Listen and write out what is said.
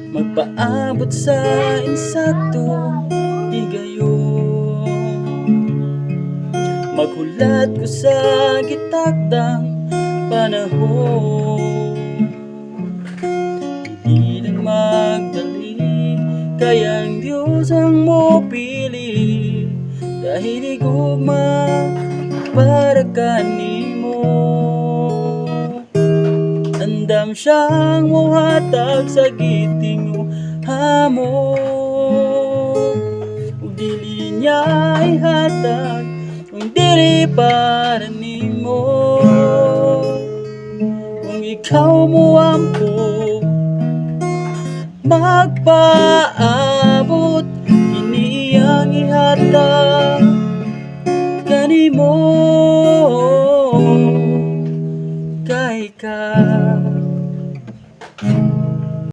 magpaabot sa insaktong higayon. Maghulat ko sa gitakdang panahon, hindi lang magdali, kaya ang Diyos ang mopili. Dahil igugma para kanimo, andam siyang mohatag sa gitingo hamo. Ug dili niya ihatag kung dili para nimo. Kung ikaw mo ampo magpaabot, iniyang ihatag kanimo.